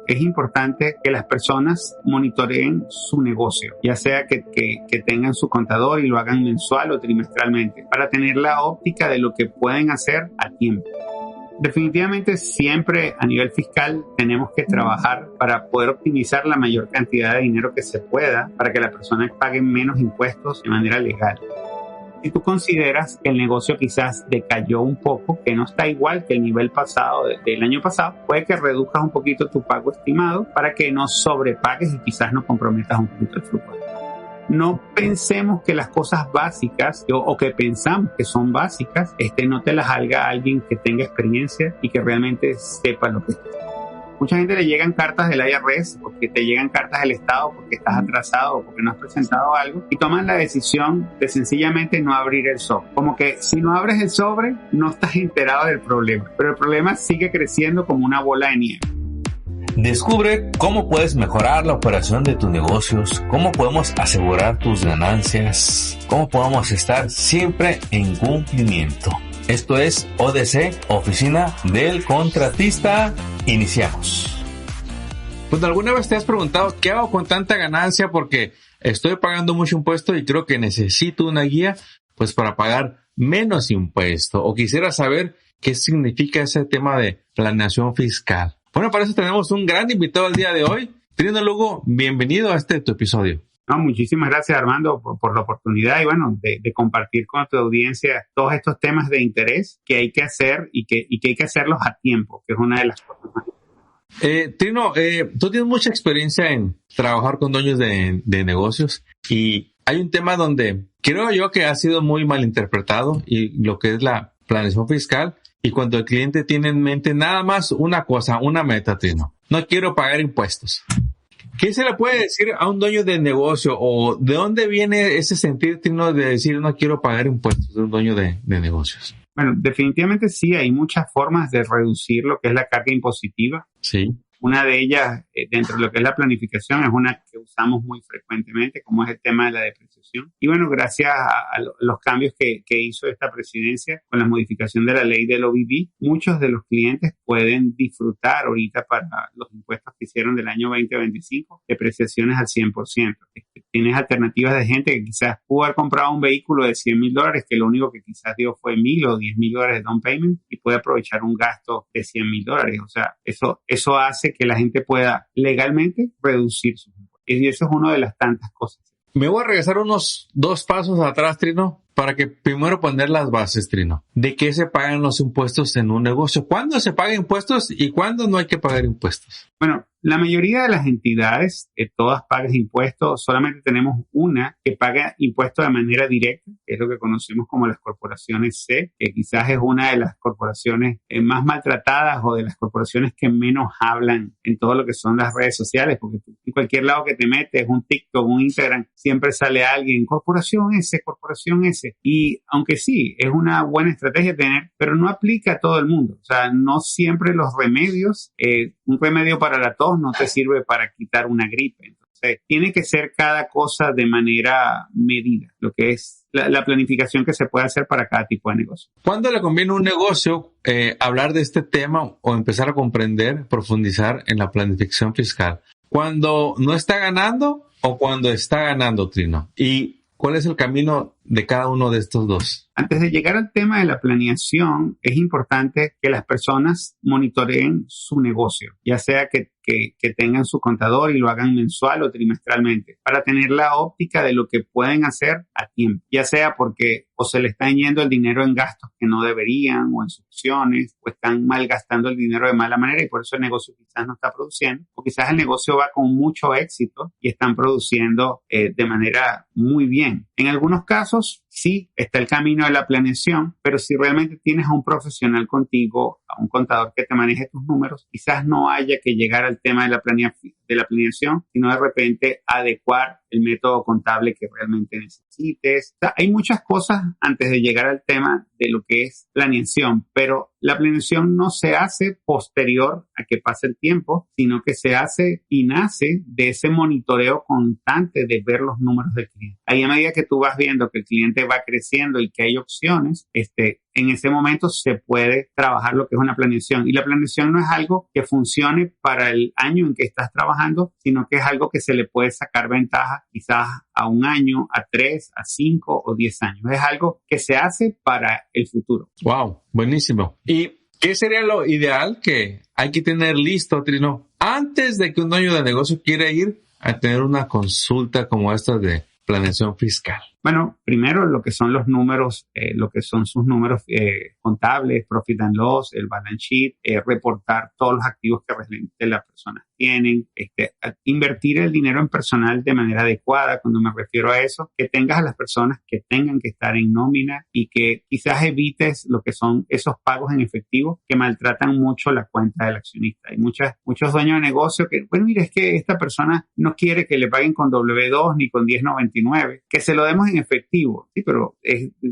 Es importante que las personas monitoreen su negocio, ya sea que tengan su contador y lo hagan mensual o trimestralmente, para tener la óptica de lo que pueden hacer a tiempo. Definitivamente siempre a nivel fiscal tenemos que trabajar para poder optimizar la mayor cantidad de dinero que se pueda para que las personas paguen menos impuestos de manera legal. Si tú consideras que el negocio quizás decayó un poco, que no está igual que el nivel pasado del año pasado, puede que reduzcas un poquito tu pago estimado para que no sobrepagues y quizás no comprometas un poquito el flujo. No pensemos que las cosas básicas o que pensamos que son básicas, no te las haga alguien que tenga experiencia y que realmente sepa lo que es. Mucha gente le llegan cartas del IRS porque te llegan cartas del Estado porque estás atrasado o porque no has presentado algo y toman la decisión de sencillamente no abrir el sobre. Como que si no abres el sobre, no estás enterado del problema, pero el problema sigue creciendo como una bola de nieve. Descubre cómo puedes mejorar la operación de tus negocios, cómo podemos asegurar tus ganancias, cómo podemos estar siempre en cumplimiento. Esto es ODC, Oficina del Contratista. Iniciamos. Pues alguna vez te has preguntado qué hago con tanta ganancia porque estoy pagando mucho impuesto y creo que necesito una guía pues para pagar menos impuesto, o quisiera saber qué significa ese tema de planeación fiscal. Bueno, para eso tenemos un gran invitado el día de hoy. Trino Lugo, bienvenido a tu episodio. No, muchísimas gracias, Armando, por la oportunidad y bueno, de compartir con tu audiencia todos estos temas de interés que hay que hacer y que hay que hacerlos a tiempo, que es una de las cosas más importantes. Trino, tú tienes mucha experiencia en trabajar con dueños de negocios y hay un tema donde creo yo que ha sido muy mal interpretado, y lo que es la planeación fiscal. Y cuando el cliente tiene en mente nada más una cosa, una meta, Trino: no quiero pagar impuestos. ¿Qué se le puede decir a un dueño de negocio, o de dónde viene ese sentir, Trino, de decir no quiero pagar impuestos de un dueño de negocios? Bueno, definitivamente sí, hay muchas formas de reducir lo que es la carga impositiva. Sí. Una de ellas, dentro de lo que es la planificación, es una que usamos muy frecuentemente, como es el tema de la depreciación. Y bueno, gracias a los cambios que hizo esta presidencia con la modificación de la ley del OBB, muchos de los clientes pueden disfrutar ahorita para los impuestos que hicieron del año 2025, depreciaciones al 100%. Tienes alternativas de gente que quizás pudo haber comprado un vehículo de $100,000, que lo único que quizás dio fue $1,000 o $10,000 de down payment, y puede aprovechar un gasto de $100,000. O sea, eso hace que la gente pueda legalmente reducir sus impuestos. Y eso es una de las tantas cosas. Me voy a regresar unos 2 pasos atrás, Trino, para que primero poner las bases, Trino. ¿De qué se pagan los impuestos en un negocio? ¿Cuándo se pagan impuestos y cuándo no hay que pagar impuestos? Bueno, la mayoría de las entidades, todas pagan impuestos. Solamente tenemos una que paga impuestos de manera directa, que es lo que conocemos como las corporaciones C, que quizás es una de las corporaciones más maltratadas o de las corporaciones que menos hablan en todo lo que son las redes sociales, porque tú, en cualquier lado que te metes, un TikTok, un Instagram, siempre sale alguien, corporación S, corporación S. Y aunque sí, es una buena estrategia tener, pero no aplica a todo el mundo. O sea, no siempre los remedios, un remedio para la tos no te sirve para quitar una gripe. Entonces, tiene que ser cada cosa de manera medida, lo que es la planificación que se puede hacer para cada tipo de negocio. ¿Cuándo le conviene a un negocio hablar de este tema o empezar a comprender, profundizar en la planificación fiscal? ¿Cuando no está ganando o cuando está ganando, Trino? ¿Y cuál es el camino de cada uno de estos dos? Antes de llegar al tema de la planeación, es importante que las personas monitoreen su negocio, ya sea que tengan su contador y lo hagan mensual o trimestralmente, para tener la óptica de lo que pueden hacer a tiempo, ya sea porque o se le está yendo el dinero en gastos que no deberían, o en opciones, o están malgastando el dinero de mala manera y por eso el negocio quizás no está produciendo, o quizás el negocio va con mucho éxito y están produciendo de manera muy bien. En algunos casos, sí, está el camino de la planeación, pero si realmente tienes a un profesional contigo, a un contador que te maneje tus números, quizás no haya que llegar al tema de la planeación, sino de repente adecuar el método contable que realmente necesites. O sea, hay muchas cosas antes de llegar al tema de lo que es planeación, pero la planeación no se hace posterior a que pase el tiempo, sino que se hace y nace de ese monitoreo constante de ver los números del cliente. Ahí a medida que tú vas viendo que el cliente va creciendo y que hay opciones, en ese momento se puede trabajar lo que es una planeación. Y la planeación no es algo que funcione para el año en que estás trabajando, sino que es algo que se le puede sacar ventaja quizás a 1 año, a 3, a 5 o 10 años. Es algo que se hace para el futuro. Wow, buenísimo. ¿Y qué sería lo ideal que hay que tener listo, Trino, antes de que un dueño de negocio quiera ir a tener una consulta como esta de planeación fiscal? Bueno, primero lo que son los números, lo que son sus números contables, profit and loss, el balance sheet, reportar todos los activos que realmente las personas tienen, invertir el dinero en personal de manera adecuada. Cuando me refiero a eso, que tengas a las personas que tengan que estar en nómina y que quizás evites lo que son esos pagos en efectivo que maltratan mucho la cuenta del accionista. Hay muchos dueños de negocio que, bueno, mire, es que esta persona no quiere que le paguen con W2 ni con 1099, que se lo demos en efectivo, sí, pero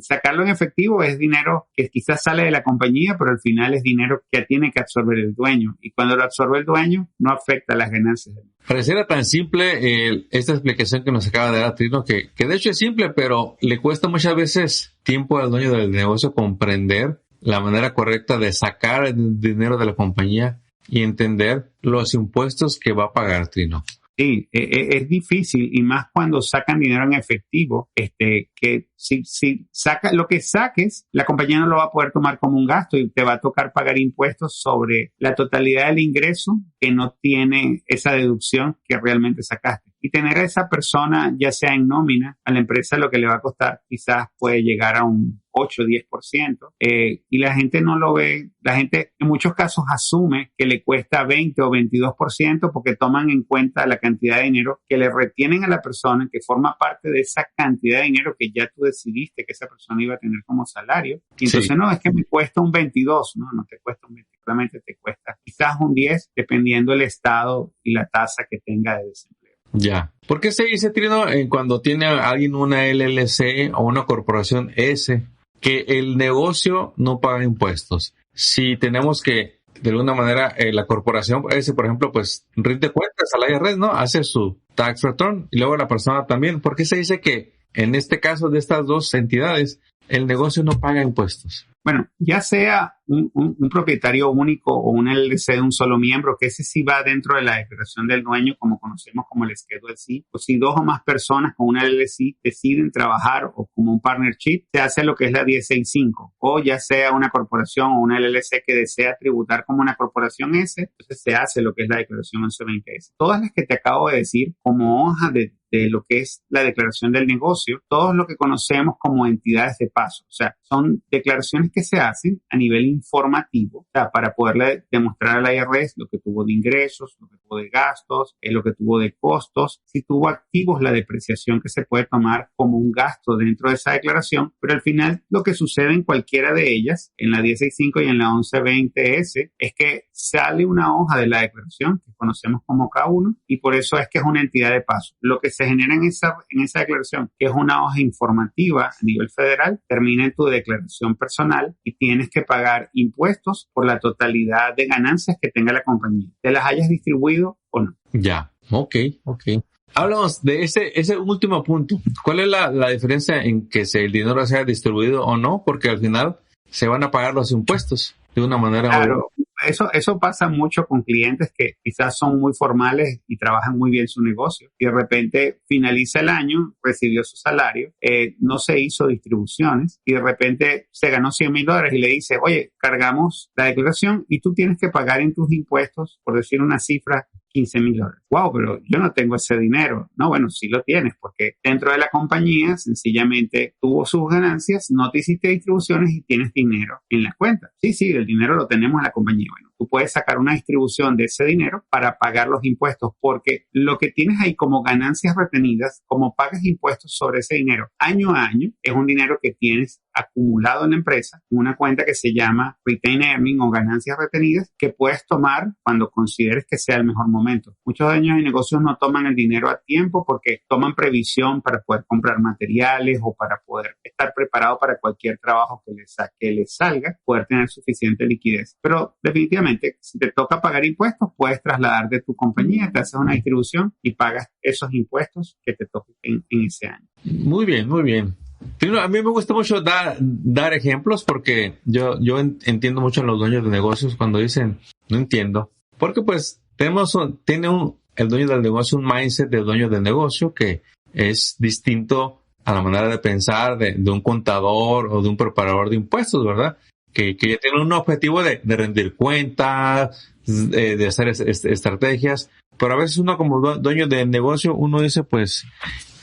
sacarlo en efectivo es dinero que quizás sale de la compañía, pero al final es dinero que tiene que absorber el dueño, y cuando lo absorbe el dueño no afecta las ganancias. Pareciera tan simple esta explicación que nos acaba de dar Trino, que de hecho es simple, pero le cuesta muchas veces tiempo al dueño del negocio comprender la manera correcta de sacar el dinero de la compañía y entender los impuestos que va a pagar, Trino. Sí, es difícil, y más cuando sacan dinero en efectivo, que si saca lo que saques, la compañía no lo va a poder tomar como un gasto y te va a tocar pagar impuestos sobre la totalidad del ingreso que no tiene esa deducción que realmente sacaste. Y tener a esa persona, ya sea en nómina, a la empresa lo que le va a costar quizás puede llegar a un 8 o 10%, y la gente no lo ve. La gente en muchos casos asume que le cuesta 20 o 22% porque toman en cuenta la cantidad de dinero que le retienen a la persona, que forma parte de esa cantidad de dinero que ya tú decidiste que esa persona iba a tener como salario. Y entonces, Sí. no, es que me cuesta un 22, no te cuesta un 20, realmente te cuesta quizás un 10, dependiendo el estado y la tasa que tenga de desempleo. Ya. ¿Por qué se dice, Trino, cuando tiene alguien una LLC o una corporación S, que el negocio no paga impuestos? Si tenemos que, de alguna manera, la corporación S, por ejemplo, pues rinde cuentas al IRS, ¿no? Hace su tax return, y luego la persona también. ¿Por qué se dice que en este caso de estas dos entidades, el negocio no paga impuestos? Bueno, ya sea un propietario único o una LLC de un solo miembro, que ese sí va dentro de la declaración del dueño, como conocemos como el Schedule C, o si 2 o más personas con una LLC deciden trabajar o como un partnership, se hace lo que es la 1065, o ya sea una corporación o una LLC que desea tributar como una corporación S, entonces se hace lo que es la declaración 1120S. Todas las que te acabo de decir como hoja de lo que es la declaración del negocio, todo lo que conocemos como entidades de paso, o sea, son declaraciones que se hacen a nivel informativo, o sea, para poderle demostrar al IRS lo que tuvo de ingresos, lo que tuvo de gastos, lo que tuvo de costos, si tuvo activos, la depreciación que se puede tomar como un gasto dentro de esa declaración, pero al final lo que sucede en cualquiera de ellas, en la 1065 y en la 1120S, es que sale una hoja de la declaración que conocemos como K1, y por eso es que es una entidad de paso. Lo que se genera en esa declaración, que es una hoja informativa a nivel federal, termina en tu declaración personal y tienes que pagar impuestos por la totalidad de ganancias que tenga la compañía, te las hayas distribuido o no. Ya, ok. Háblanos de ese último punto. ¿Cuál es la diferencia en que si el dinero sea distribuido o no? Porque al final se van a pagar los impuestos de una manera. Claro, eso pasa mucho con clientes que quizás son muy formales y trabajan muy bien su negocio, y de repente finaliza el año, recibió su salario, no se hizo distribuciones, y de repente se ganó $100,000 y le dice, oye, cargamos la declaración y tú tienes que pagar en tus impuestos, por decir una cifra, $15,000. Wow, pero yo no tengo ese dinero. No, bueno, sí lo tienes, porque dentro de la compañía sencillamente tuvo sus ganancias, no te hiciste distribuciones y tienes dinero en la cuenta. Sí, el dinero lo tenemos en la compañía. Bueno, tú puedes sacar una distribución de ese dinero para pagar los impuestos, porque lo que tienes ahí como ganancias retenidas, como pagas impuestos sobre ese dinero año a año, es un dinero que tienes acumulado en la empresa, una cuenta que se llama Retained Earning o ganancias retenidas, que puedes tomar cuando consideres que sea el mejor momento. Muchos dueños de negocios no toman el dinero a tiempo porque toman previsión para poder comprar materiales o para poder estar preparado para cualquier trabajo que les salga, poder tener suficiente liquidez. Pero definitivamente, si te toca pagar impuestos, puedes trasladar de tu compañía, te haces una distribución y pagas esos impuestos que te toquen en ese año. Muy bien, muy bien. A mí me gusta mucho dar ejemplos porque yo entiendo mucho a los dueños de negocios cuando dicen, no entiendo. Porque pues el dueño del negocio un mindset del dueño del negocio que es distinto a la manera de pensar de un contador o de un preparador de impuestos, ¿verdad? Que ya tiene un objetivo de rendir cuentas, de hacer estrategias. Pero a veces uno como dueño de negocio, uno dice, pues,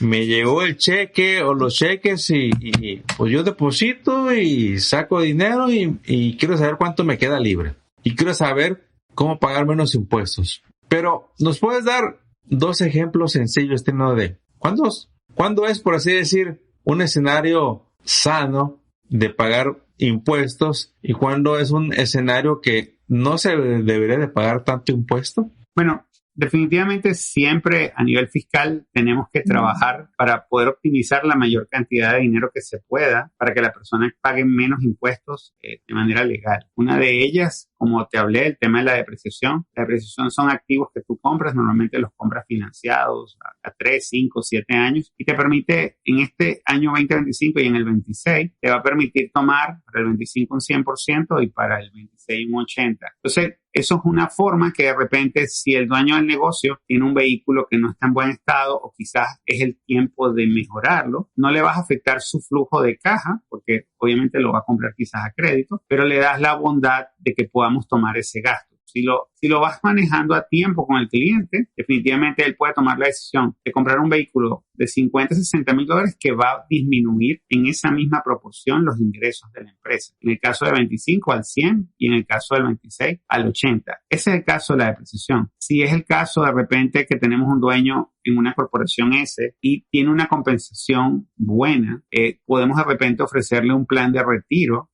me llegó el cheque o los cheques y pues yo deposito y saco dinero y quiero saber cuánto me queda libre. Y quiero saber cómo pagar menos impuestos. Pero, ¿nos puedes dar 2 ejemplos sencillos, de cuándo es, por así decir, un escenario sano de pagar impuestos y cuándo es un escenario que no se debería de pagar tanto impuesto? Bueno, definitivamente siempre a nivel fiscal tenemos que trabajar para poder optimizar la mayor cantidad de dinero que se pueda para que la persona pague menos impuestos de manera legal. Una de ellas, como te hablé, el tema de la depreciación. La depreciación son activos que tú compras, normalmente los compras financiados a 3, 5, 7 años y te permite en este año 2025 y en el 26 te va a permitir tomar para el 25 un 100% y para el 26 un 80%. Entonces, eso es una forma que de repente si el dueño del negocio tiene un vehículo que no está en buen estado o quizás es el tiempo de mejorarlo, no le vas a afectar su flujo de caja porque obviamente lo va a comprar quizás a crédito, pero le das la bondad de que podamos tomar ese gasto. Si lo vas manejando a tiempo con el cliente, definitivamente él puede tomar la decisión de comprar un vehículo de 50, 60 mil dólares que va a disminuir en esa misma proporción los ingresos de la empresa. En el caso del 25 al 100 y en el caso del 26 al 80. Ese es el caso de la depreciación. Si es el caso de repente que tenemos un dueño en una corporación S y tiene una compensación buena, podemos de repente ofrecerle un plan de retiro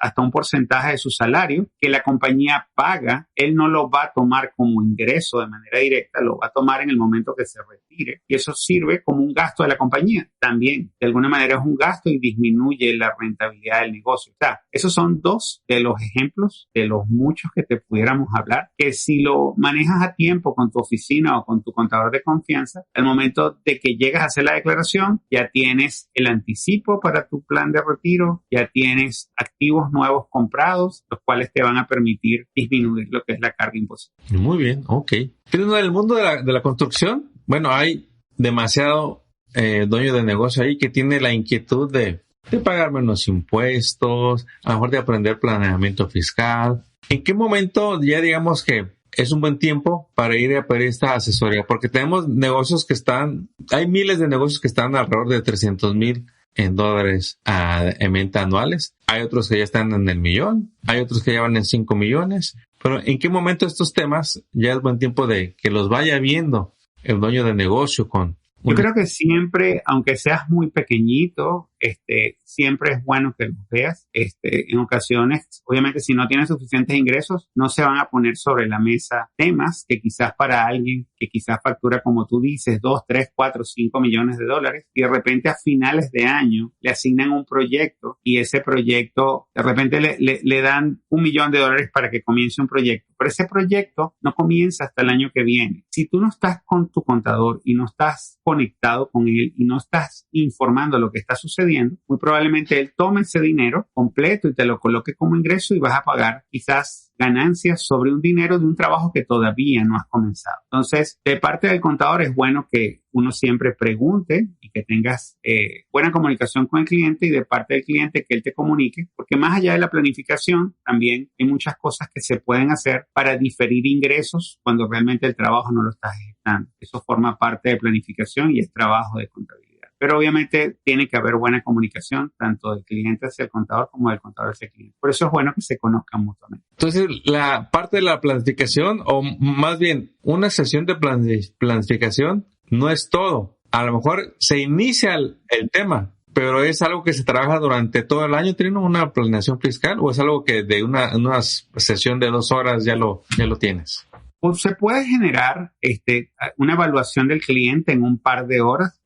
hasta un porcentaje de su salario que la compañía paga. Él no lo va a tomar como ingreso de manera directa, lo va a tomar en el momento que se retire y eso sirve como un gasto de la compañía. También, de alguna manera es un gasto y disminuye la rentabilidad del negocio. O sea, esos son 2 de los ejemplos de los muchos que te pudiéramos hablar, que si lo manejas a tiempo con tu oficina o con tu contador de confianza, al momento de que llegas a hacer la declaración, ya tienes el anticipo para tu plan de retiro, ya tienes activos nuevos comprados, los cuales te van a permitir disminuir lo que es la carga impositiva. Muy bien, ok. Pero en el mundo de la construcción, bueno, hay demasiado dueño de negocio ahí que tiene la inquietud de pagar menos impuestos, a lo mejor de aprender planeamiento fiscal. ¿En qué momento ya digamos que es un buen tiempo para ir a pedir esta asesoría? Porque tenemos negocios hay miles de negocios que están alrededor de $300,000 en venta anuales. Hay otros que ya están en el millón, hay otros que ya van en 5 millones. Pero ¿en qué momento estos temas ya es buen tiempo de que los vaya viendo el dueño de negocio Yo creo que siempre, aunque seas muy pequeñito, siempre es bueno que los veas. En ocasiones, obviamente, si no tienes suficientes ingresos, no se van a poner sobre la mesa temas que quizás para alguien que quizás factura, como tú dices, 2, 3, 4, 5 millones de dólares y de repente a finales de año le asignan un proyecto y ese proyecto, de repente le dan $1 millón para que comience un proyecto. Pero ese proyecto no comienza hasta el año que viene. Si tú no estás con tu contador y no estás conectado con él y no estás informando lo que está sucediendo, muy probablemente él tome ese dinero completo y te lo coloque como ingreso y vas a pagar quizás ganancias sobre un dinero de un trabajo que todavía no has comenzado. Entonces, de parte del contador es bueno que uno siempre pregunte y que tengas buena comunicación con el cliente y de parte del cliente que él te comunique, porque más allá de la planificación, también hay muchas cosas que se pueden hacer para diferir ingresos cuando realmente el trabajo no lo estás ejecutando. Eso forma parte de planificación y es trabajo de contabilidad. pero obviamente tiene que haber buena comunicación, tanto del cliente hacia el contador como del contador hacia el cliente. Por eso es bueno que se conozcan mutuamente. Entonces, la parte de la planificación, o más bien, una sesión de planificación no es todo. A lo mejor se inicia el tema, pero es algo que se trabaja durante todo el año. ¿Tiene una planeación fiscal o es algo que de una sesión de 2 horas ya lo tienes? Pues se puede generar una evaluación del cliente en un par de horas.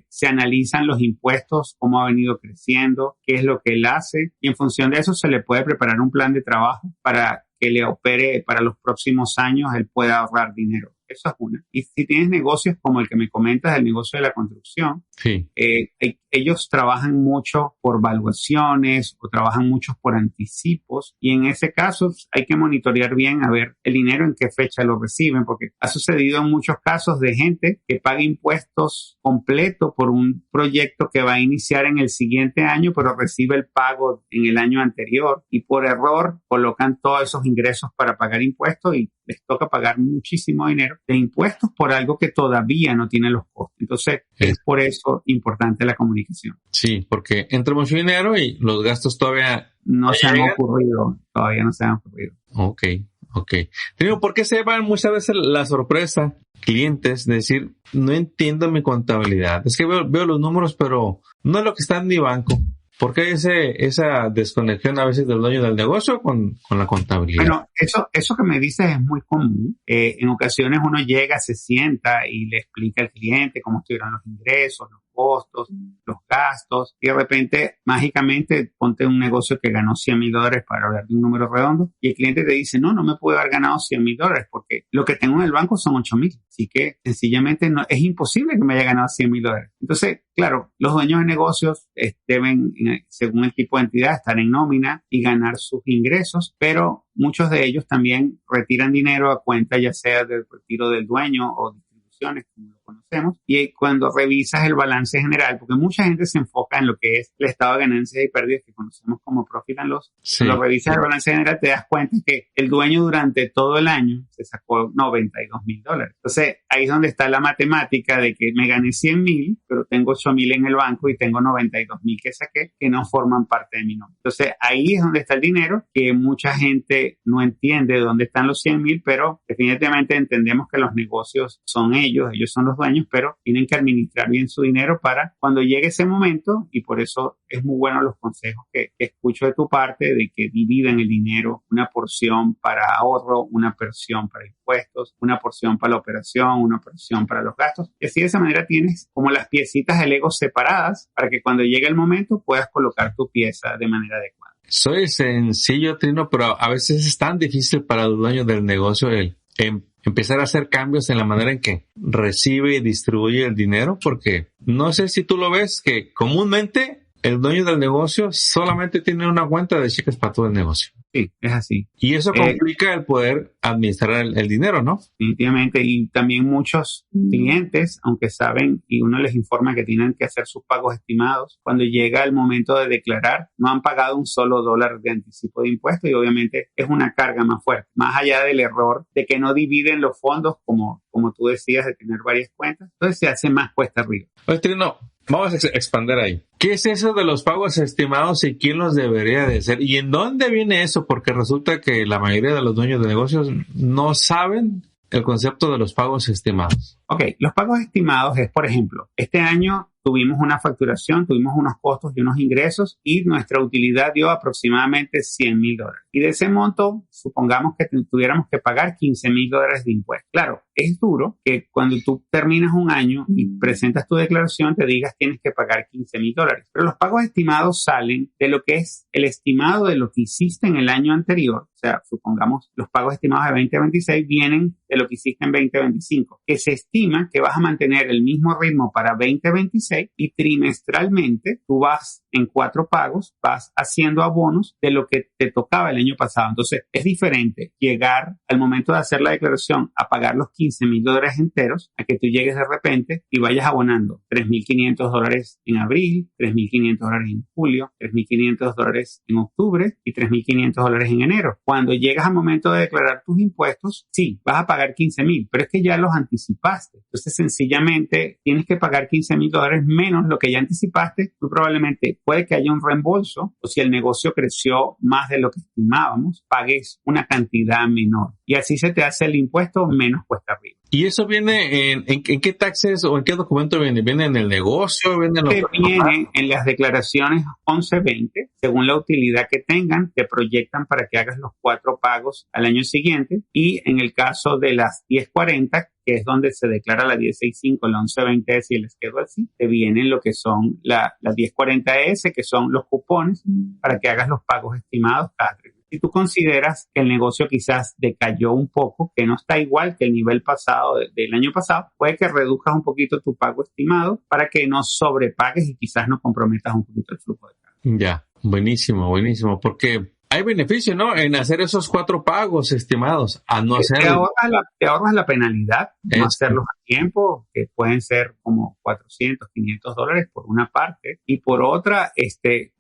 Se analizan los impuestos, cómo ha venido creciendo, qué es lo que él hace, y en función de eso se le puede preparar un plan de trabajo para que le opere para los próximos años, él pueda ahorrar dinero. Eso es una. Y si tienes negocios como el que me comentas, el negocio de la construcción, sí. Ellos trabajan mucho por valuaciones o trabajan mucho por anticipos, y en ese caso hay que monitorear bien a ver el dinero en qué fecha lo reciben, porque ha sucedido en muchos casos de gente que paga impuestos completo por un proyecto que va a iniciar en el siguiente año, pero recibe el pago en el año anterior, y por error colocan todos esos ingresos para pagar impuestos y les toca pagar muchísimo dinero de impuestos por algo que todavía no tiene los costos. Entonces, es por eso importante la comunicación. Sí, porque entra mucho dinero y los gastos todavía no se han ocurrido. Todavía no se han ocurrido. Ok. Digo, ¿por qué se llevan muchas veces la sorpresa clientes de decir, no entiendo mi contabilidad? Es que veo los números, pero no es lo que está en mi banco. ¿Por qué esa desconexión a veces del dueño del negocio con la contabilidad? Bueno, eso que me dices es muy común. En ocasiones uno llega, se sienta y le explica al cliente cómo estuvieron los ingresos, los costos, los gastos, y de repente, mágicamente, ponte un negocio que ganó $100,000 para hablar de un número redondo, y el cliente te dice, no me puede haber ganado $100,000 porque lo que tengo en el banco son $8,000. Así que, sencillamente, es imposible que me haya ganado $100,000. Entonces, claro, los dueños de negocios deben, según el tipo de entidad, estar en nómina y ganar sus ingresos, pero muchos de ellos también retiran dinero a cuenta, ya sea del retiro del dueño o distribuciones, como lo conocemos, y cuando revisas el balance general, porque mucha gente se enfoca en lo que es el estado de ganancias y pérdidas que conocemos como profit and loss, sí. Cuando revisas el balance general te das cuenta que el dueño durante todo el año se sacó $92,000. Entonces ahí es donde está la matemática de que me gané 100,000, pero tengo 8,000 en el banco y tengo 92,000 que saqué que no forman parte de mi nómina. Entonces ahí es donde está el dinero, que mucha gente no entiende de dónde están los 100,000, pero definitivamente entendemos que los negocios son ellos son los dueños, pero tienen que administrar bien su dinero para cuando llegue ese momento, y por eso es muy bueno los consejos que escucho de tu parte, de que dividan el dinero, una porción para ahorro, una porción para impuestos, una porción para la operación, una porción para los gastos, y así de esa manera tienes como las piecitas del Lego separadas para que cuando llegue el momento puedas colocar tu pieza de manera adecuada. Soy sencillo, Trino, pero a veces es tan difícil para los dueños del negocio el empezar a hacer cambios en la manera en que recibe y distribuye el dinero, porque no sé si tú lo ves, que comúnmente el dueño del negocio solamente tiene una cuenta de cheques para todo el negocio. Sí, es así. Y eso complica el poder administrar el dinero, ¿no? Definitivamente. Y también muchos clientes, aunque saben y uno les informa que tienen que hacer sus pagos estimados, cuando llega el momento de declarar, no han pagado un solo dólar de anticipo de impuestos, y obviamente es una carga más fuerte. Más allá del error de que no dividen los fondos, como tú decías, de tener varias cuentas, entonces se hace más cuesta arriba. Oye, Trino, vamos a expandir ahí. ¿Qué es eso de los pagos estimados y quién los debería de hacer? ¿Y en dónde viene eso? Porque resulta que la mayoría de los dueños de negocios no saben el concepto de los pagos estimados. Ok, los pagos estimados es, por ejemplo, este año tuvimos una facturación, tuvimos unos costos y unos ingresos, y nuestra utilidad dio aproximadamente $100,000. Y de ese monto, supongamos que tuviéramos que pagar $15,000 de impuestos. Claro, es duro que cuando tú terminas un año y presentas tu declaración te digas tienes que pagar $15,000. Pero los pagos estimados salen de lo que es el estimado de lo que hiciste en el año anterior. O sea, supongamos los pagos estimados de 2026 vienen de lo que hiciste en 2025, que se estima que vas a mantener el mismo ritmo para 2026, y trimestralmente tú vas en 4 pagos, vas haciendo abonos de lo que te tocaba el año pasado. Entonces es diferente llegar al momento de hacer la declaración a pagar los $15,000 enteros a que tú llegues de repente y vayas abonando $3,500 en abril, $3,500 en julio, $3,500 en octubre y $3,500 en enero. Cuando llegas al momento de declarar tus impuestos, sí, vas a pagar $15,000, pero es que ya los anticipaste. Entonces sencillamente tienes que pagar $15,000 menos lo que ya anticipaste, muy probablemente puede que haya un reembolso, o si el negocio creció más de lo que estimábamos, pagues una cantidad menor. Y así se te hace el impuesto menos cuesta arriba. ¿Y eso viene en qué taxes o en qué documento viene? ¿Viene en el negocio? ¿Viene en viene en las declaraciones 1120? Según la utilidad que tengan, te proyectan para que hagas los 4 pagos al año siguiente. Y en el caso de las 1040, que es donde se declara la 1065, la 1120S y el Schedule C, te vienen lo que son las 1040S, que son los cupones para que hagas los pagos estimados cada 3 meses. Si tú consideras que el negocio quizás decayó un poco, que no está igual que el nivel pasado del año pasado, puede que reduzcas un poquito tu pago estimado para que no sobrepagues y quizás no comprometas un poquito el flujo de caja. Ya, buenísimo, porque hay beneficio, ¿no? En hacer esos 4 pagos estimados, a no hacerlo. Te ahorras la penalidad, no hacerlos a tiempo, que pueden ser como $400, $500 por una parte, y por otra,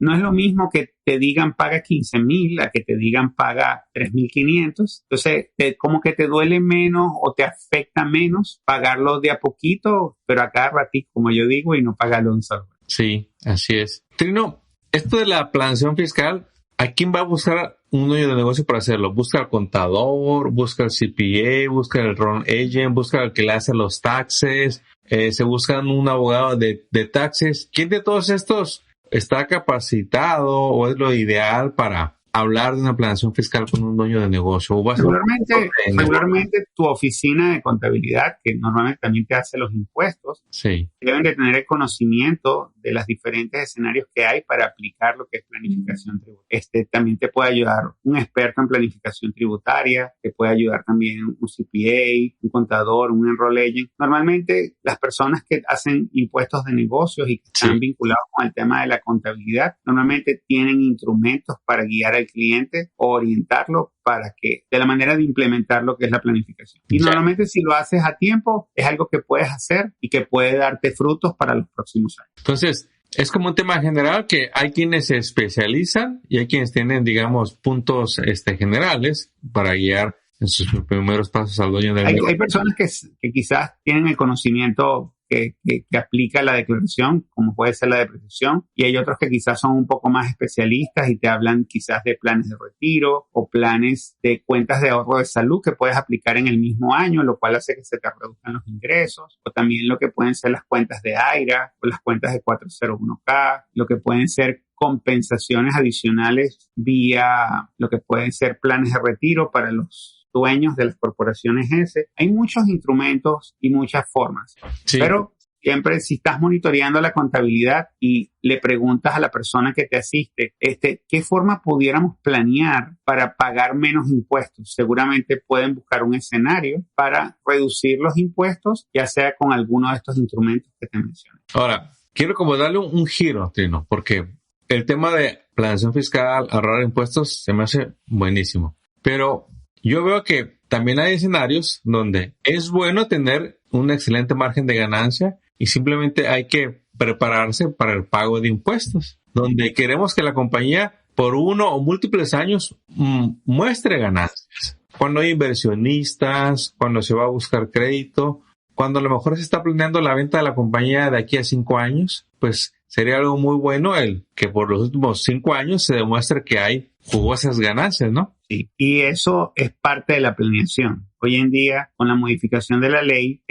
no es lo mismo que te digan paga 15,000 a que te digan paga 3,500. Entonces, como que te duele menos o te afecta menos pagarlo de a poquito, pero a cada ratito, como yo digo, y no pagarlo un solo. Sí, así es. Trino, esto de la planeación fiscal, ¿a quién va a buscar un dueño de negocio para hacerlo? ¿Busca al contador? ¿Busca al CPA? ¿Busca el Run Agent? ¿Busca al que le hace los taxes? ¿Se busca un abogado de taxes? ¿Quién de todos estos está capacitado o es lo ideal para hablar de una planeación fiscal con un dueño de negocio? Regularmente tu oficina de contabilidad, que normalmente también te hace los impuestos, sí, deben de tener el conocimiento de los diferentes escenarios que hay para aplicar lo que es planificación tributaria. También te puede ayudar un experto en planificación tributaria, te puede ayudar también un CPA, un contador, un enroll agent. Normalmente las personas que hacen impuestos de negocios y que están vinculados con el tema de la contabilidad, normalmente tienen instrumentos para guiar al cliente o orientarlo para que, de la manera de implementar lo que es la planificación. Y normalmente si lo haces a tiempo, es algo que puedes hacer y que puede darte frutos para los próximos años. Entonces, es como un tema general que hay quienes se especializan y hay quienes tienen, digamos, puntos generales para guiar en sus primeros pasos al dueño del negocio. Hay personas que quizás tienen el conocimiento que aplica la declaración, como puede ser la depreciación, y hay otros que quizás son un poco más especialistas y te hablan quizás de planes de retiro o planes de cuentas de ahorro de salud que puedes aplicar en el mismo año, lo cual hace que se te reduzcan los ingresos, o también lo que pueden ser las cuentas de AIRA o las cuentas de 401k, lo que pueden ser compensaciones adicionales vía lo que pueden ser planes de retiro para los dueños de las corporaciones S. Hay muchos instrumentos y muchas formas, pero siempre si estás monitoreando la contabilidad y le preguntas a la persona que te asiste, ¿qué forma pudiéramos planear para pagar menos impuestos? Seguramente pueden buscar un escenario para reducir los impuestos, ya sea con alguno de estos instrumentos que te mencioné. Ahora, quiero como darle un giro, Trino, porque el tema de planeación fiscal, ahorrar impuestos, se me hace buenísimo. Pero yo veo que también hay escenarios donde es bueno tener un excelente margen de ganancia y simplemente hay que prepararse para el pago de impuestos, donde queremos que la compañía por 1 o múltiples años muestre ganancias. Cuando hay inversionistas, cuando se va a buscar crédito, cuando a lo mejor se está planeando la venta de la compañía de aquí a 5 años, pues sería algo muy bueno el que por los últimos 5 años se demuestre que hay jugosas ganancias, ¿no? Sí, y eso es parte de la planeación. Hoy en día, con la modificación de la ley,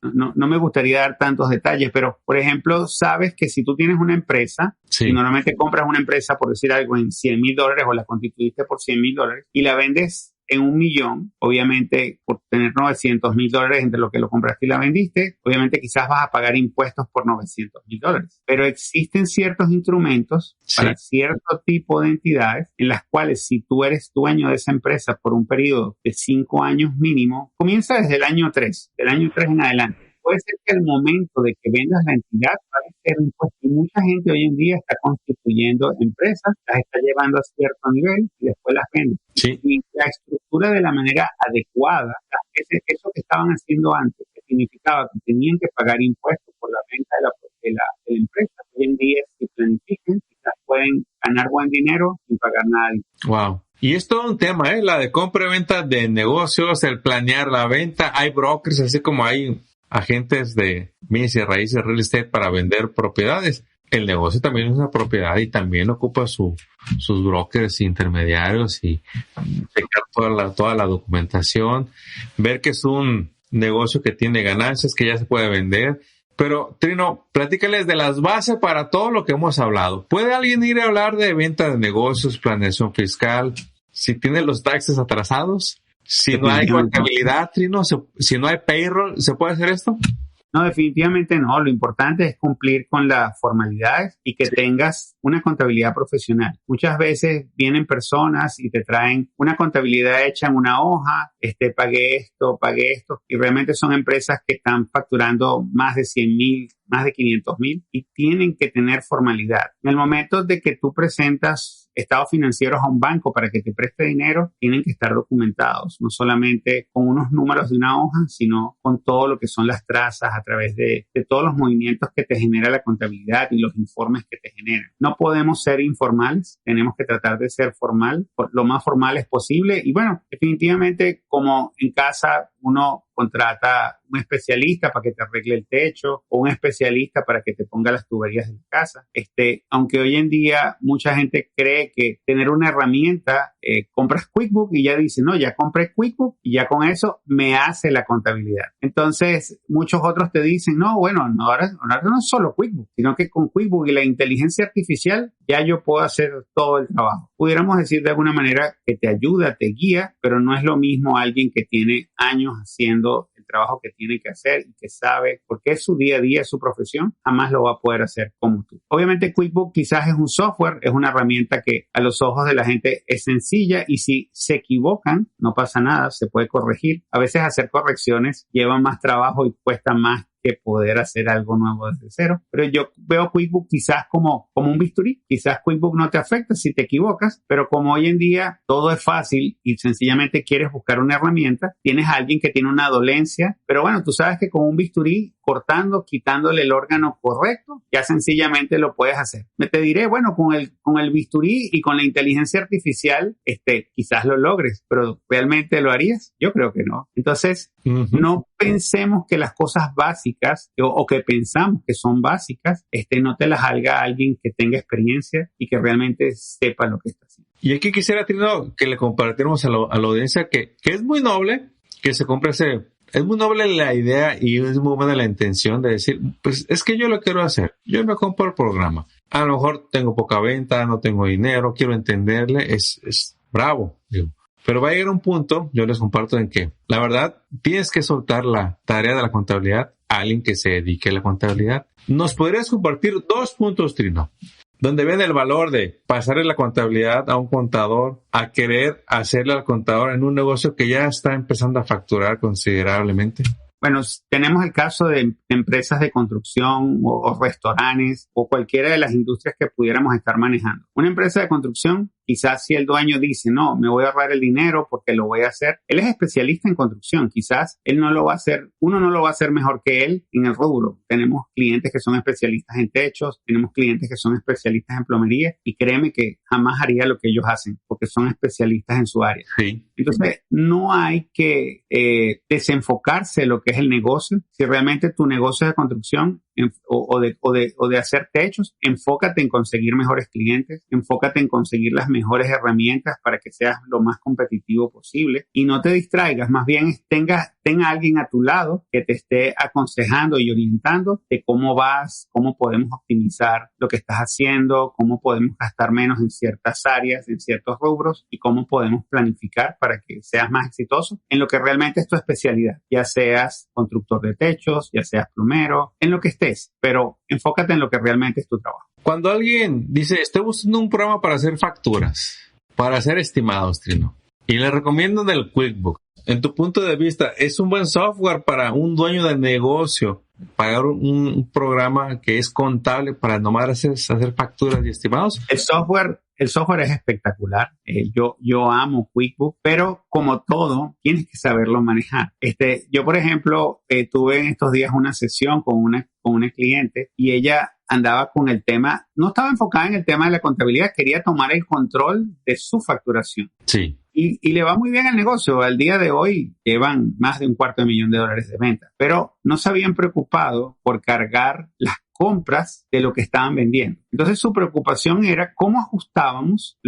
no me gustaría dar tantos detalles, pero, por ejemplo, sabes que si tú tienes una empresa, y normalmente compras una empresa, por decir algo, en $100,000 o la constituiste por $100,000 y la vendes en $1,000,000, obviamente por tener $900,000 entre lo que lo compraste y la vendiste, obviamente quizás vas a pagar impuestos por $900,000. Pero existen ciertos instrumentos para cierto tipo de entidades en las cuales si tú eres dueño de esa empresa por un periodo de 5 años mínimo, comienza desde el año 3, del año 3 en adelante. Puede ser que el momento de que vendas la entidad va a ser impuesto. Y mucha gente hoy en día está constituyendo empresas, las está llevando a cierto nivel y después las vende. Y la estructura de la manera adecuada, eso que estaban haciendo antes, que significaba que tenían que pagar impuestos por la venta de la empresa, hoy en día si planifican, quizás pueden ganar buen dinero sin pagar nada. Wow. Y es todo un tema, la de compra y venta de negocios, el planear la venta. Hay brokers, así como hay agentes de bienes y raíces, real estate, para vender propiedades. El negocio también es una propiedad y también ocupa sus brokers, intermediarios, y checar toda la documentación, ver que es un negocio que tiene ganancias, que ya se puede vender. Pero, Trino, platícales de las bases para todo lo que hemos hablado. ¿Puede alguien ir a hablar de venta de negocios, planeación fiscal, si tiene los taxes atrasados? Si no hay contabilidad, Trino, si no hay payroll, ¿se puede hacer esto? No, definitivamente no. Lo importante es cumplir con las formalidades y que tengas una contabilidad profesional. Muchas veces vienen personas y te traen una contabilidad hecha en una hoja, pagué esto, y realmente son empresas que están facturando más de 100,000, más de 500,000 y tienen que tener formalidad. En el momento de que tú presentas estados financieros a un banco para que te preste dinero, tienen que estar documentados, no solamente con unos números de una hoja, sino con todo lo que son las trazas a través de todos los movimientos que te genera la contabilidad y los informes que te generan. No podemos ser informales, tenemos que tratar de ser formal, lo más formales posible. Y bueno, definitivamente, como en casa uno contrata un especialista para que te arregle el techo o un especialista para que te ponga las tuberías de la casa. Aunque hoy en día mucha gente cree que tener una herramienta, compras QuickBook y ya dice, no, ya compré QuickBook y ya con eso me hace la contabilidad. Entonces, muchos otros te dicen, no, bueno, no, ahora no es solo QuickBook, sino que con QuickBook y la inteligencia artificial ya yo puedo hacer todo el trabajo. Pudiéramos decir de alguna manera que te ayuda, te guía, pero no es lo mismo alguien que tiene años haciendo el trabajo que tiene que hacer y que sabe, porque es su día a día, es su profesión, jamás lo va a poder hacer como tú. Obviamente QuickBook quizás es un software, es una herramienta que a los ojos de la gente es sencilla y si se equivocan, no pasa nada, se puede corregir. A veces hacer correcciones lleva más trabajo y cuesta más que poder hacer algo nuevo desde cero. Pero yo veo QuickBook quizás como un bisturí. Quizás QuickBook no te afecta si te equivocas, pero como hoy en día todo es fácil y sencillamente quieres buscar una herramienta, tienes a alguien que tiene una dolencia, pero bueno, tú sabes que con un bisturí, cortando, quitándole el órgano correcto, ya sencillamente lo puedes hacer. Me te diré, bueno, con el bisturí y con la inteligencia artificial, quizás lo logres, pero ¿realmente lo harías? Yo creo que no. Entonces, no pensemos que las cosas básicas o que pensamos que son básicas, no te las haga alguien que tenga experiencia y que realmente sepa lo que está haciendo. Y aquí quisiera, Trino, que le compartiéramos a la audiencia que es muy noble que se compre es muy noble la idea y es muy buena la intención de decir, pues es que yo lo quiero hacer, yo me compro el programa. A lo mejor tengo poca venta, no tengo dinero, quiero entenderle, es bravo, digo. Pero va a llegar un punto, yo les comparto en que, la verdad, tienes que soltar la tarea de la contabilidad a alguien que se dedique a la contabilidad. ¿Nos podrías compartir 2 puntos, Trino, donde ven el valor de pasarle la contabilidad a un contador, a querer hacerle al contador en un negocio que ya está empezando a facturar considerablemente? Bueno, tenemos el caso de empresas de construcción o restaurantes o cualquiera de las industrias que pudiéramos estar manejando. Una empresa de construcción, quizás si el dueño dice, no, me voy a ahorrar el dinero porque lo voy a hacer. Él es especialista en construcción. Quizás él no lo va a hacer, uno no lo va a hacer mejor que él en el rubro. Tenemos clientes que son especialistas en techos, tenemos clientes que son especialistas en plomería y créeme que jamás haría lo que ellos hacen porque son especialistas en su área. Sí. Entonces, no hay que desenfocarse en lo que es el negocio. Si realmente tu negocio es de construcción o de hacer techos, enfócate en conseguir mejores clientes, enfócate en conseguir las mejores herramientas para que seas lo más competitivo posible y no te distraigas, más bien tenga alguien a tu lado que te esté aconsejando y orientando de cómo podemos optimizar lo que estás haciendo, cómo podemos gastar menos en ciertas áreas, en ciertos rubros y cómo podemos planificar para que seas más exitoso en lo que realmente es tu especialidad, ya seas constructor de techos, ya seas plomero, en lo que estés, pero enfócate en lo que realmente es tu trabajo. Cuando alguien dice, estoy buscando un programa para hacer facturas, para hacer estimados, Trino, y le recomiendo el QuickBook, en tu punto de vista, ¿es un buen software para un dueño de negocio pagar un programa que es contable para nomás hacer facturas y estimados? El software es espectacular. Yo amo QuickBook, pero como todo, tienes que saberlo manejar. Yo, por ejemplo, tuve en estos días una sesión con una cliente y ella andaba con el tema, no estaba enfocada en el tema de la contabilidad, quería tomar el control de su facturación. Sí. y le va muy bien al negocio. Al día de hoy llevan más de $250,000 de ventas, pero no se habían preocupado por cargar las compras de lo que estaban vendiendo. Entonces su preocupación era cómo ajustábamos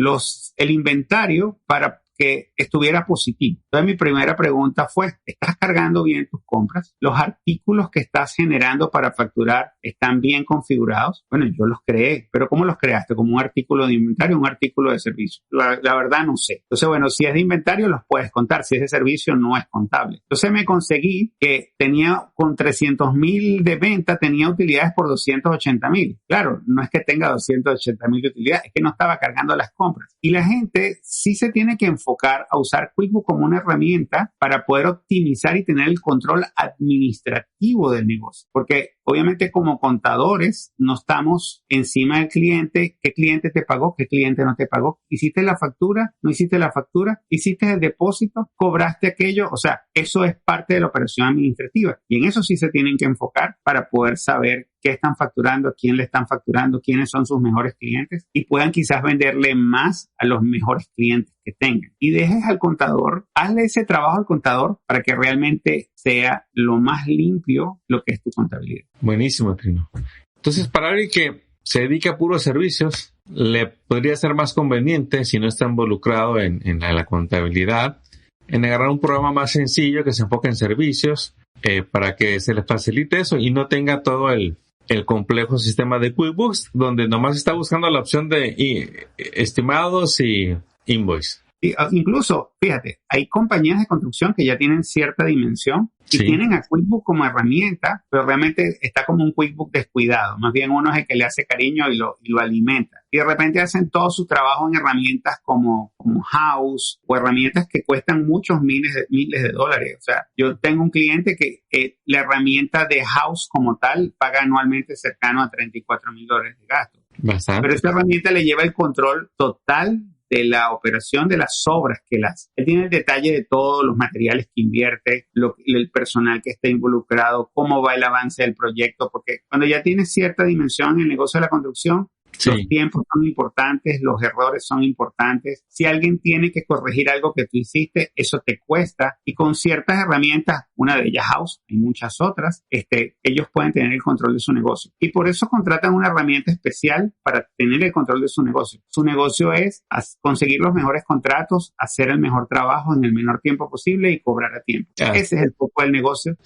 el inventario para que estuviera positivo. Entonces mi primera pregunta fue, ¿estás cargando bien tus compras? ¿Los artículos que estás generando para facturar están bien configurados? Bueno, yo los creé, pero ¿cómo los creaste? ¿Como un artículo de inventario o un artículo de servicio? La verdad no sé. Entonces, bueno, si es de inventario los puedes contar, si es de servicio no es contable. Entonces me conseguí que tenía con 300,000 de venta, tenía utilidades por 280,000. Claro, no es que tenga 280,000 de utilidades, es que no estaba cargando las compras. Y la gente sí se tiene que enfocar a usar QuickBooks como una herramienta para poder optimizar y tener el control administrativo del negocio. Porque obviamente como contadores no estamos encima del cliente. ¿Qué cliente te pagó? ¿Qué cliente no te pagó? ¿Hiciste la factura? ¿No hiciste la factura? ¿Hiciste el depósito? ¿Cobraste aquello? O sea, eso es parte de la operación administrativa. Y en eso sí se tienen que enfocar para poder saber qué están facturando, a quién le están facturando, quiénes son sus mejores clientes y puedan quizás venderle más a los mejores clientes que tengan. Y dejes al contador, hazle ese trabajo al contador para que realmente sea lo más limpio lo que es tu contabilidad. Buenísimo, Trino. Entonces, para alguien que se dedica a puros servicios, le podría ser más conveniente, si no está involucrado en la contabilidad, en agarrar un programa más sencillo que se enfoque en servicios, para que se le facilite eso y no tenga todo el complejo sistema de QuickBooks, donde nomás está buscando la opción de estimados y invoice. Incluso, fíjate, hay compañías de construcción que ya tienen cierta dimensión y tienen a QuickBooks como herramienta, pero realmente está como un QuickBooks descuidado. Más bien uno es el que le hace cariño y lo alimenta. Y de repente hacen todo su trabajo en herramientas como House o herramientas que cuestan muchos miles de dólares. O sea, yo tengo un cliente que la herramienta de House como tal paga anualmente cercano a $34,000 de gasto. Bastante. Pero esta herramienta le lleva el control total de la operación de las obras que él hace. Él tiene el detalle de todos los materiales que invierte, el personal que está involucrado, cómo va el avance del proyecto, porque cuando ya tienes cierta dimensión en el negocio de la construcción, los tiempos son importantes, los errores son importantes. Si alguien tiene que corregir algo que tú hiciste, eso te cuesta. Y con ciertas herramientas, una de ellas House, hay muchas otras, ellos pueden tener el control de su negocio. Y por eso contratan una herramienta especial para tener el control de su negocio. Su negocio es conseguir los mejores contratos, hacer el mejor trabajo en el menor tiempo posible y cobrar a tiempo. Ese es el foco del negocio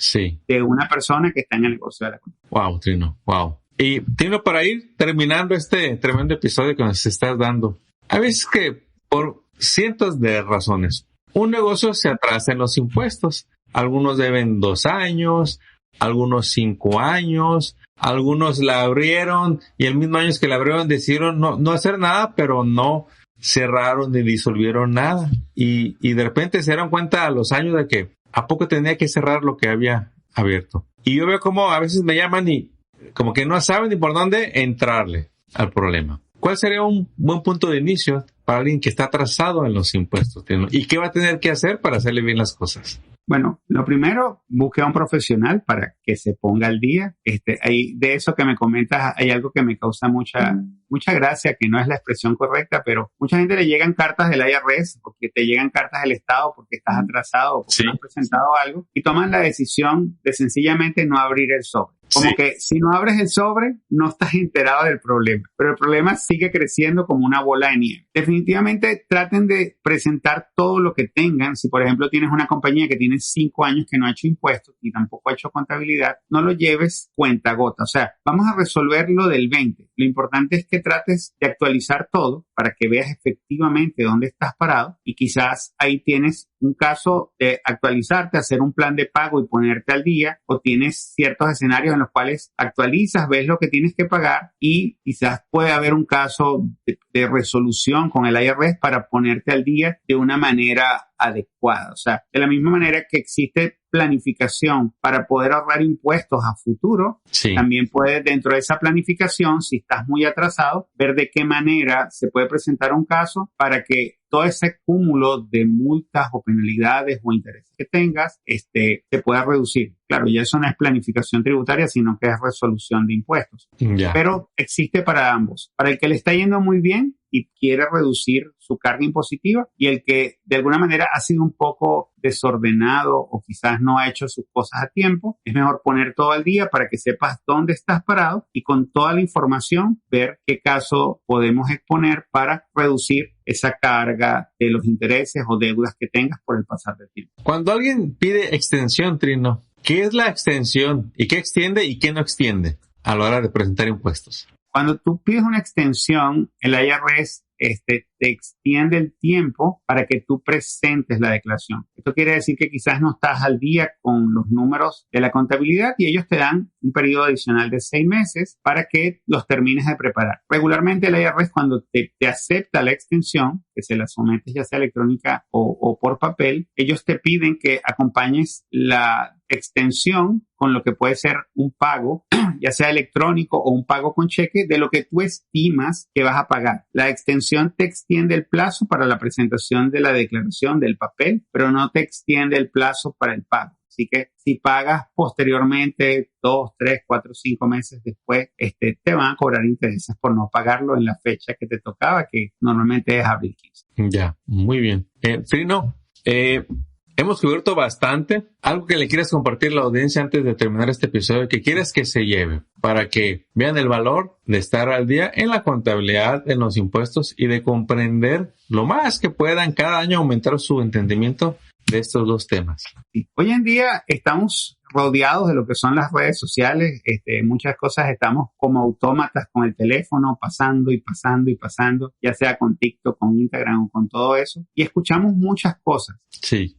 de una persona que está en el negocio de la construcción. Wow, Trino, wow. Y Trino, para ir terminando este tremendo episodio que nos estás dando, hay veces que por cientos de razones un negocio se atrasa en los impuestos. Algunos deben 2 años, algunos 5 años, algunos la abrieron y el mismo año que la abrieron decidieron no hacer nada, pero no cerraron ni disolvieron nada. Y de repente se dieron cuenta a los años de que a poco tenía que cerrar lo que había abierto. Y yo veo como a veces me llaman y como que no saben ni por dónde entrarle al problema. ¿Cuál sería un buen punto de inicio para alguien que está atrasado en los impuestos? ¿Y qué va a tener que hacer para hacerle bien las cosas? Bueno, lo primero, busque a un profesional para que se ponga al día. De eso que me comentas, hay algo que me causa mucha gracia, que no es la expresión correcta, pero mucha gente le llegan cartas del IRS, porque te llegan cartas del Estado porque estás atrasado o porque no has presentado algo, y toman la decisión de sencillamente no abrir el sobre. Como que si no abres el sobre, no estás enterado del problema. Pero el problema sigue creciendo como una bola de nieve. Definitivamente traten de presentar todo lo que tengan. Si, por ejemplo, tienes una compañía que tiene 5 años que no ha hecho impuestos y tampoco ha hecho contabilidad, no lo lleves cuentagota. O sea, vamos a resolver lo del 20. Lo importante es que trates de actualizar todo para que veas efectivamente dónde estás parado y quizás ahí tienes un caso de actualizarte, hacer un plan de pago y ponerte al día, o tienes ciertos escenarios en los cuales actualizas, ves lo que tienes que pagar y quizás puede haber un caso de resolución con el IRS para ponerte al día de una manera adecuada. O sea, de la misma manera que existe planificación para poder ahorrar impuestos a futuro, también puedes, dentro de esa planificación, si estás muy atrasado, ver de qué manera se puede presentar un caso para que todo ese cúmulo de multas o penalidades o intereses que tengas se pueda reducir. claro, ya eso no es planificación tributaria, sino que es resolución de impuestos. Ya. Pero existe para ambos. Para el que le está yendo muy bien y quiere reducir su carga impositiva, y el que de alguna manera ha sido un poco desordenado o quizás no ha hecho sus cosas a tiempo, es mejor poner todo al día para que sepas dónde estás parado y con toda la información ver qué caso podemos exponer para reducir esa carga de los intereses o deudas que tengas por el pasar del tiempo. Cuando alguien pide extensión, Trino, ¿qué es la extensión y qué extiende y qué no extiende a la hora de presentar impuestos? Cuando tú pides una extensión, el IRS te extiende el tiempo para que tú presentes la declaración. Esto quiere decir que quizás no estás al día con los números de la contabilidad y ellos te dan un periodo adicional de 6 meses para que los termines de preparar. Regularmente el IRS, cuando te acepta la extensión, que se la sometes ya sea electrónica o por papel, ellos te piden que acompañes la extensión con lo que puede ser un pago, ya sea electrónico o un pago con cheque, de lo que tú estimas que vas a pagar. La extensión te extiende el plazo para la presentación de la declaración del papel, pero no te extiende el plazo para el pago. Así que si pagas posteriormente 2, 3, 4, 5 meses después, te van a cobrar intereses por no pagarlo en la fecha que te tocaba, que normalmente es abril 15. Ya, muy bien. Trino, hemos cubierto bastante. Algo que le quieras compartir a la audiencia antes de terminar este episodio, que quieres que se lleve para que vean el valor de estar al día en la contabilidad, en los impuestos y de comprender lo más que puedan cada año aumentar su entendimiento de estos dos temas. Sí. Hoy en día estamos rodeados de lo que son las redes sociales. Muchas cosas estamos como autómatas con el teléfono, pasando y pasando y pasando, ya sea con TikTok, con Instagram o con todo eso. Y escuchamos muchas cosas. Sí.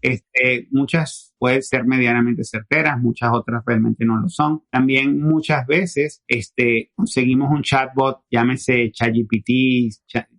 Muchas pueden ser medianamente certeras, muchas otras realmente no lo son. También muchas veces conseguimos un chatbot, llámese ChatGPT,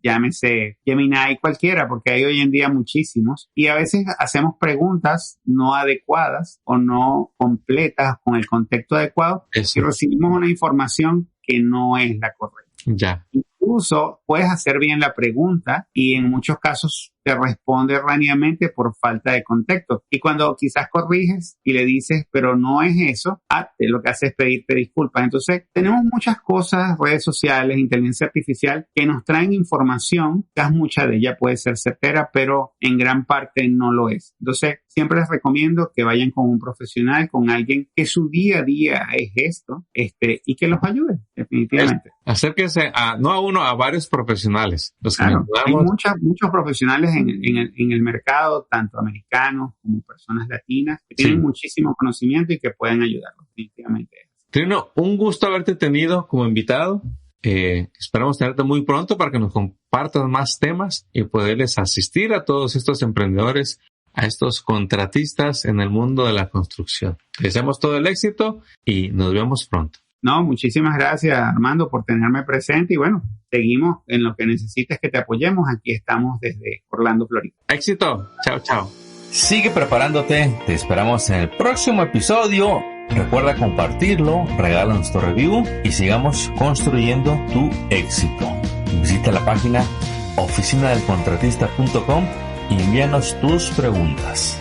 llámese Gemini, cualquiera, porque hay hoy en día muchísimos. Y a veces hacemos preguntas no adecuadas o no completas con el contexto adecuado. Eso. Y recibimos una información que no es la correcta. Ya. Incluso puedes hacer bien la pregunta y en muchos casos te responde erróneamente por falta de contexto. Y cuando quizás corriges y le dices, pero no es eso, lo que hace es pedirte disculpas. Entonces, tenemos muchas cosas, redes sociales, inteligencia artificial, que nos traen información, quizás mucha de ella puede ser certera, pero en gran parte no lo es. Entonces, siempre les recomiendo que vayan con un profesional, con alguien que su día a día es esto, y que los ayude, definitivamente. Acérquense no a uno, a varios profesionales. Claro, hay muchos profesionales en el mercado, tanto americanos como personas latinas, que tienen muchísimo conocimiento y que pueden ayudarlos, definitivamente. Trino, un gusto haberte tenido como invitado. Esperamos tenerte muy pronto para que nos compartas más temas y poderles asistir a todos estos emprendedores, a estos contratistas en el mundo de la construcción. Les deseamos todo el éxito y nos vemos pronto. No, muchísimas gracias, Armando, por tenerme presente y bueno, seguimos en lo que necesites que te apoyemos. Aquí estamos desde Orlando, Florida. Éxito. Chao, chao. Sigue preparándote. Te esperamos en el próximo episodio. Recuerda compartirlo, regálanos tu review y sigamos construyendo tu éxito. Visita la página oficinadelcontratista.com y envíanos tus preguntas.